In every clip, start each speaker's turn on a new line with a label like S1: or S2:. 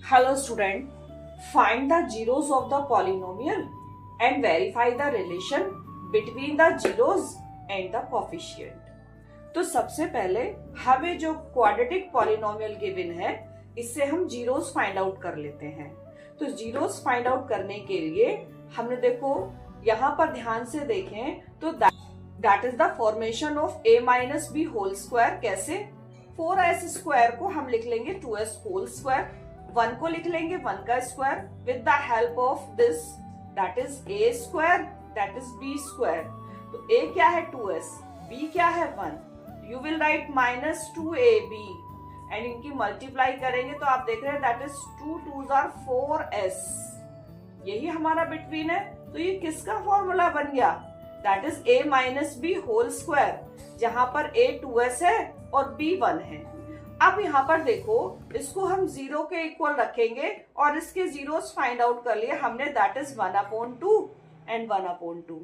S1: Hello student, find the zeros of the polynomial and verify the relation between the zeros and the coefficient. तो सबसे पहले हमें जो quadratic polynomial given है इससे हम जीरोस फाइंड आउट कर लेते हैं। तो जीरोस फाइंड आउट करने के लिए हमने देखो यहाँ पर ध्यान से देखें तो that is the formation of a minus B whole square. कैसे? 4s स्क्वायर को हम लिख लेंगे 2s होल स्क्वायर, 1 को लिख लेंगे 1 का square with the help of this that is a square that is b square. तो a क्या है 2s, b क्या है 1, you will write minus 2ab and इनकी मल्टीप्लाई करेंगे तो आप देख रहे हैं that is 2 2s are 4s। यही हमारा बिटवीन है। तो ये किसका फॉर्मूला बन गया? That is a minus B whole square, जहां पर a 2s है और b 1 है। अब यहाँ पर देखो इसको हम 0 के इक्वल रखेंगे और इसके जीरोस फाइंड आउट कर लिए हमने, दैट इज 1/2 एंड 1/2।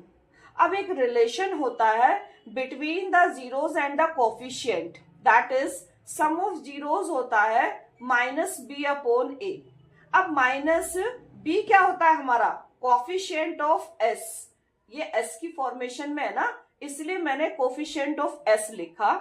S1: अब एक रिलेशन होता है between the zeros and the coefficient, that is sum of zeros होता है माइनस बी अपॉन ए। अब माइनस बी क्या होता है हमारा? Coefficient of S. ये एस की फॉर्मेशन में है ना, इसलिए मैंने कोफिशिएंट ऑफ एस लिखा।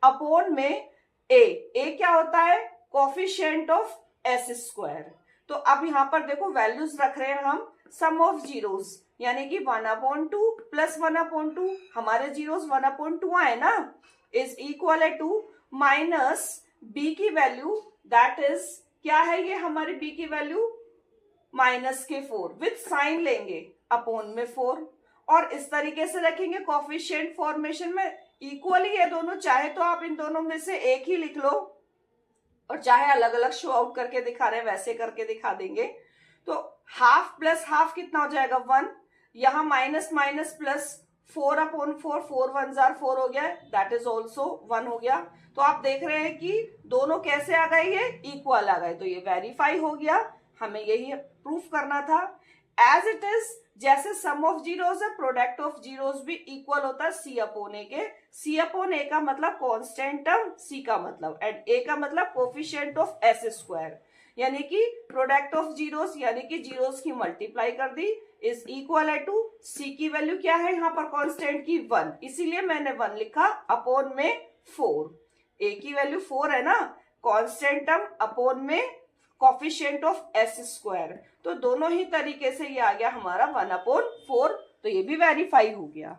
S1: अपॉन में ए क्या होता है? Coefficient of S square. तो अब यहाँ पर देखो वैल्यूज रख रहे हैं हम सम ऑफ जीरोस, यानी कि 1/2 प्लस 1/2, हमारे जीरोस 1/2 आए ना, is equal to minus B की वैल्यू दैट इज क्या है? ये हमारी बी की वैल्यू माइनस के 4 विथ साइन लेंगे अपॉन में 4 और इस तरीके से रखेंगे कोफिशिएंट फॉर्मेशन में इक्वली ये दोनों। चाहे तो आप इन दोनों में से एक ही लिख लो और चाहे अलग अलग शो आउट करके दिखा रहे हैं वैसे करके दिखा देंगे। तो हाफ प्लस हाफ कितना हो जाएगा? 1। यहां minus minus plus 4/4, 4 1s are 4 हो गया, दैट इज ऑल्सो 1 हो गया। तो आप देख रहे हैं कि दोनों कैसे आ गए? ये इक्वल आ गए। तो ये वेरीफाई हो गया, हमें यही प्रूफ करना था। एज इट इज जैसे सम ऑफ जीरोस है, प्रोडक्ट ऑफ जीरोस भी इक्वल होता है सी अपॉन ए के। सी अपॉन ए का मतलब कांस्टेंट टर्म, सी का मतलब एंड ए का मतलब कोफिशिएंट ऑफ एस स्क्वायर, यानी कि प्रोडक्ट ऑफ जीरोस यानी कि जीरोस की मल्टीप्लाई कर दी इज इक्वल टू सी की वैल्यू क्या है यहाँ पर कांस्टेंट की 1, इसीलिए मैंने 1 लिखा अपॉन में 4। ए की वैल्यू 4 है ना, कांस्टेंट टर्म अपॉन में कोफिशिएंट ऑफ एस स्क्वायर। तो दोनों ही तरीके से ये आ गया हमारा 1/4। तो ये भी वेरीफाई हो गया।